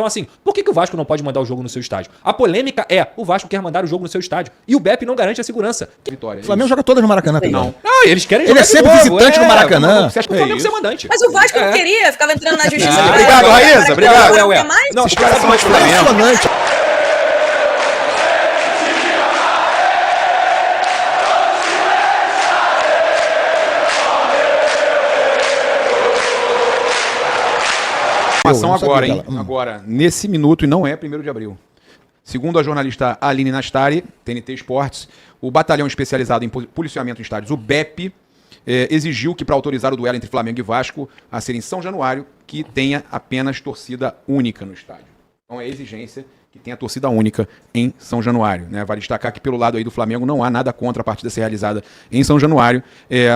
Então, assim, por que o Vasco não pode mandar o jogo no seu estádio? A polêmica é, o Vasco quer mandar o jogo no seu estádio. E o BEP não garante a segurança. Vitória. O Flamengo joga todas no Maracanã, Pedro. Não, eles querem Ele jogar é sempre de novo, visitante no Maracanã. Você acha que o Flamengo é mandante? Mas o Vasco não queria, ficava entrando na justiça. Obrigado, Raíssa, obrigado. Não, os caras são mais Flamengo. Impressionante. Informação agora, hein? Agora, nesse minuto, e não é 1º de abril. Segundo a jornalista Aline Nastari, TNT Esportes, o Batalhão Especializado em Policiamento em Estádios, o BEP, exigiu que, para autorizar o duelo entre Flamengo e Vasco a ser em São Januário, que tenha apenas torcida única no estádio. Então é exigência que tenha torcida única em São Januário, né? Vale destacar que pelo lado aí do Flamengo não há nada contra a partida ser realizada em São Januário,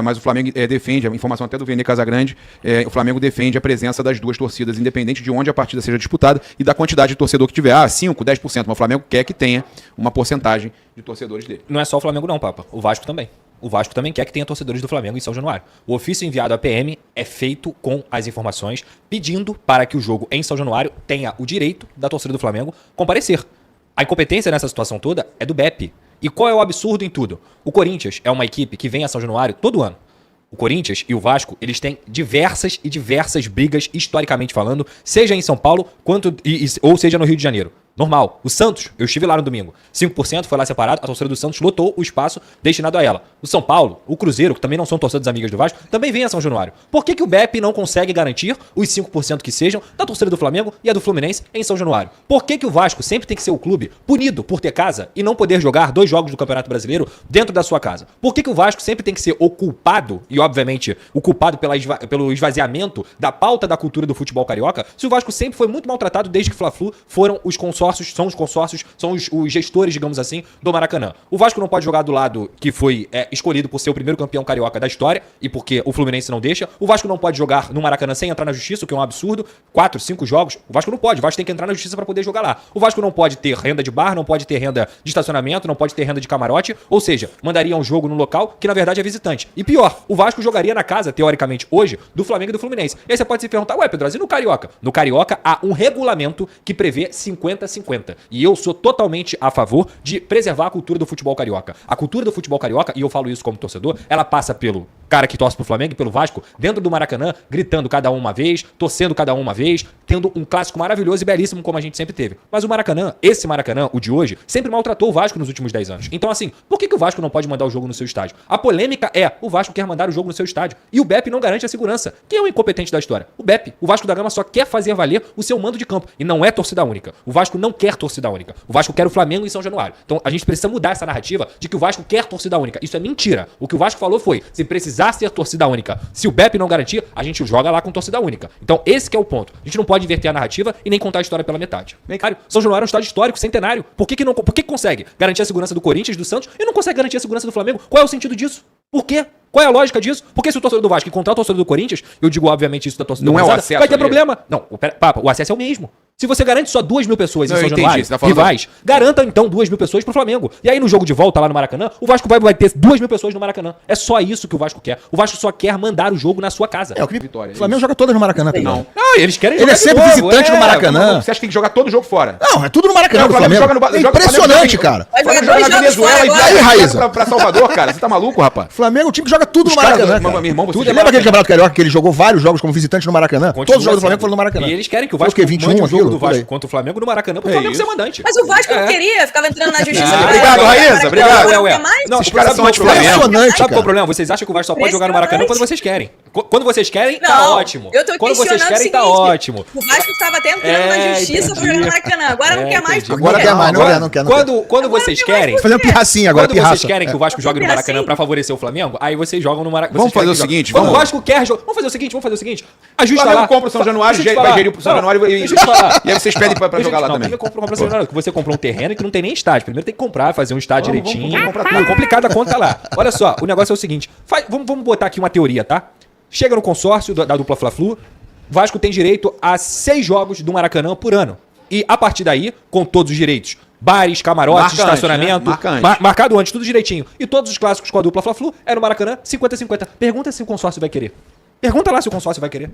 mas o Flamengo defende, a informação até do Vene Casagrande, o Flamengo defende a presença das duas torcidas, independente de onde a partida seja disputada e da quantidade de torcedor que tiver. 5, 10%, mas o Flamengo quer que tenha uma porcentagem de torcedores dele. Não é só o Flamengo não, Papa. O Vasco também. O Vasco também quer que tenha torcedores do Flamengo em São Januário. O ofício enviado à PM é feito com as informações pedindo para que o jogo em São Januário tenha o direito da torcida do Flamengo comparecer. A incompetência nessa situação toda é do BEP. E qual é o absurdo em tudo? O Corinthians é uma equipe que vem a São Januário todo ano. O Corinthians e o Vasco, eles têm diversas brigas, historicamente falando, seja em São Paulo ou seja no Rio de Janeiro. Normal. O Santos, eu estive lá no domingo. 5% foi lá separado, a torcida do Santos lotou o espaço destinado a ela. O São Paulo, o Cruzeiro, que também não são torcidas amigas do Vasco, também vem a São Januário. Por que o BEP não consegue garantir os 5% que sejam da torcida do Flamengo e a do Fluminense em São Januário? Por que o Vasco sempre tem que ser o clube punido por ter casa e não poder jogar 2 jogos do Campeonato Brasileiro dentro da sua casa? Por que o Vasco sempre tem que ser o culpado, e obviamente o culpado pelo esvaziamento da pauta da cultura do futebol carioca, se o Vasco sempre foi muito maltratado desde que Fla-Flu são os gestores, digamos assim, do Maracanã. O Vasco não pode jogar do lado que foi escolhido por ser o primeiro campeão carioca da história, e porque o Fluminense não deixa. O Vasco não pode jogar no Maracanã sem entrar na justiça, o que é um absurdo. 4, 5 jogos, o Vasco não pode. O Vasco tem que entrar na justiça para poder jogar lá. O Vasco não pode ter renda de bar, não pode ter renda de estacionamento, não pode ter renda de camarote, ou seja, mandaria um jogo no local que na verdade é visitante. E pior, o Vasco jogaria na casa, teoricamente, hoje, do Flamengo e do Fluminense. E aí você pode se perguntar, ué, Pedro, e no Carioca? No Carioca há um regulamento que prevê 50-50. E eu sou totalmente a favor de preservar a cultura do futebol carioca. A cultura do futebol carioca, e eu falo isso como torcedor, ela passa pelo cara que torce pro Flamengo e pelo Vasco, dentro do Maracanã, gritando cada um uma vez, torcendo cada um uma vez, tendo um clássico maravilhoso e belíssimo como a gente sempre teve. Mas o Maracanã, esse Maracanã, o de hoje, sempre maltratou o Vasco nos últimos 10 anos. Então assim, por que o Vasco não pode mandar o jogo no seu estádio? A polêmica é, o Vasco quer mandar o jogo no seu estádio. E o BEP não garante a segurança. Quem é o incompetente da história? O BEP. O Vasco da Gama só quer fazer valer o seu mando de campo. E não é torcida única. O Vasco não quer torcida única. O Vasco quer o Flamengo em São Januário. Então a gente precisa mudar essa narrativa de que o Vasco quer torcida única. Isso é mentira. O que o Vasco falou foi, se precisar ser torcida única, se o BEP não garantir, a gente joga lá com torcida única. Então esse que é o ponto. A gente não pode inverter a narrativa e nem contar a história pela metade. São Januário é um estádio histórico, centenário. Por que consegue garantir a segurança do Corinthians, do Santos e não consegue garantir a segurança do Flamengo? Qual é o sentido disso? Por quê? Qual é a lógica disso? Porque se o torcedor do Vasco encontrar o torcedor do Corinthians, eu digo obviamente isso da torcida não organizada, é o acesso vai ter ali. problema. Não, o acesso é o mesmo. Se você garante só 2.000 pessoas em Não, São eu entendi, Januário, você tá falando rivais, garanta então 2.000 pessoas pro Flamengo. E aí no jogo de volta lá no Maracanã, o Vasco vai ter 2.000 pessoas no Maracanã. É só isso que o Vasco quer. O Vasco só quer mandar o jogo na sua casa. O Vitória. O Flamengo joga todas no Maracanã, Pedro. Não. Ah, eles querem Ele jogar é sempre de novo, visitante no Maracanã. Você acha que tem que jogar todo o jogo fora? Não, é tudo no Maracanã do Flamengo. É impressionante, cara. Vai jogar Joga 2 na jogos Venezuela fora e agora. Aí, Raíssa. pra Salvador, cara. Você tá maluco, rapaz? Flamengo é um time que joga tudo no Os caras, Maracanã, cara. meu irmão, você Tudo. já- Lembra aquele Campeonato Carioca que ele jogou vários jogos como visitante no Maracanã? Continua Todos os jogos do sendo. Flamengo foram no Maracanã. E eles querem que o Foi Vasco o quê? 21 mande o jogo aquilo? do Por aí. Vasco contra o Flamengo no Maracanã pro Flamengo ser mandante. Mas o Vasco não queria, ficava entrando na justiça. Obrigado, Raíssa, obrigado. Não quer mais? Não, Esses caras são sabe qual é o anti-Flamengo. problema? Impressionante, Sabe qual é cara. o problema? Vocês acham que o Vasco só pode jogar no Maracanã quando vocês querem. Quando vocês querem, tá Não, ótimo. eu tô Quando vocês questionando querem, o tá seguinte, ótimo. O Vasco estava até entrando na justiça pra jogar no Maracanã. Agora não quer mais. entendi. Agora quer mais, não quer. Quando vocês querem... Fazendo pirracinha agora, Quando vocês pirraça. querem que o Vasco jogue no Pirracinha. Maracanã pra favorecer o Flamengo, aí vocês jogam no Maracanã. Vamos fazer o seguinte, Quando o vamos. Vasco quer jogar... Vamos fazer o seguinte. Ajusta Flamengo lá. compra o São Januário, Deixa eu te vai falar. gerir pro São Não, Januário e deixa eu te falar. aí vocês pedem pra jogar lá não, também. Primeiro compra o São Januário, que você comprou um terreno que não tem nem estádio. Primeiro tem que comprar, fazer um estádio direitinho. vamos comprar Não, complicada a conta lá. Olha só, o negócio é o seguinte. Vamos botar aqui uma teoria, tá? Chega no consórcio da dupla Fla-Flu, Vasco tem direito a 6 jogos do Maracanã por ano. E a partir daí, com todos os direitos, bares, camarotes, Marca antes, estacionamento, né? Marca antes. marcado antes, tudo direitinho. E todos os clássicos com a dupla Fla-Flu é no Maracanã 50-50. Pergunta se o consórcio vai querer. Pergunta lá se o consórcio vai querer.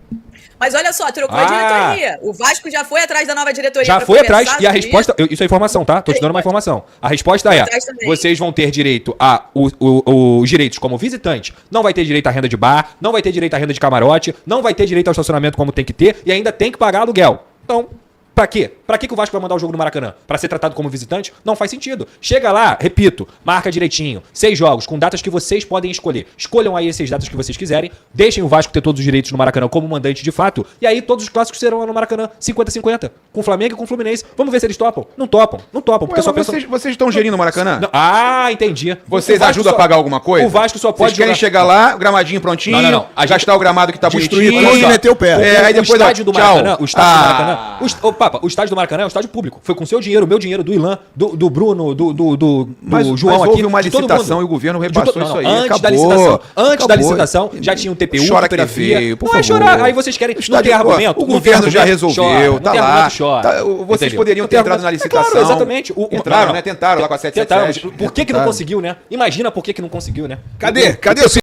Mas olha só, trocou a diretoria. O Vasco já foi atrás da nova diretoria. Já pra foi atrás conversar e a sobre resposta... Isso é informação, tá? Tô te dando uma informação. A resposta é, Atrás também. vocês vão ter direito a os direitos como visitante, não vai ter direito à renda de bar, não vai ter direito à renda de camarote, não vai ter direito ao estacionamento como tem que ter e ainda tem que pagar aluguel. Então... Pra quê? Pra que o Vasco vai mandar o jogo no Maracanã? Pra ser tratado como visitante? Não faz sentido. Chega lá, repito, marca direitinho. 6 jogos, com datas que vocês podem escolher. Escolham aí essas datas que vocês quiserem. Deixem o Vasco ter todos os direitos no Maracanã como mandante de fato. E aí todos os clássicos serão lá no Maracanã. 50-50. Com o Flamengo e com o Fluminense. Vamos ver se eles topam. Não topam. Não topam. Porque Ué, só mas pensam... vocês estão gerindo o Maracanã? Não. Ah, entendi. Vocês O Vasco ajudam só- a pagar alguma coisa? O Vasco só pode Vocês querem jogar- chegar lá, gramadinho prontinho, Não. A gente- gastar o gramado que tá Destruir bonitinho. tudo e olha só. meter o pé. Aí depois, o estádio do tchau. Maracanã, o estádio do Maracanã, Papa, o estádio do Maracanã é um estádio público. Foi com seu dinheiro, meu dinheiro, do Ilan, do Bruno, do Mas, João mas aqui. houve uma de todo licitação mundo. e o governo De repassou não, isso aí. Antes da Acabou. licitação. Antes da Acabou. licitação, já tinha um TPU Chora que que tá previa. feio, por Não é favor. chorar. Aí vocês querem. Não Estádio, tem argumento. o não tem governo já argumento, resolveu, chora. Não tá tem lá. argumento, chora. Tá, vocês Entendeu? poderiam Não ter tem entrado na argumento. licitação. Claro, exatamente. Entraram, né? Tentaram lá com a 777. Tentaram. Por que não conseguiu, né? Imagina por que não conseguiu, né? Cadê o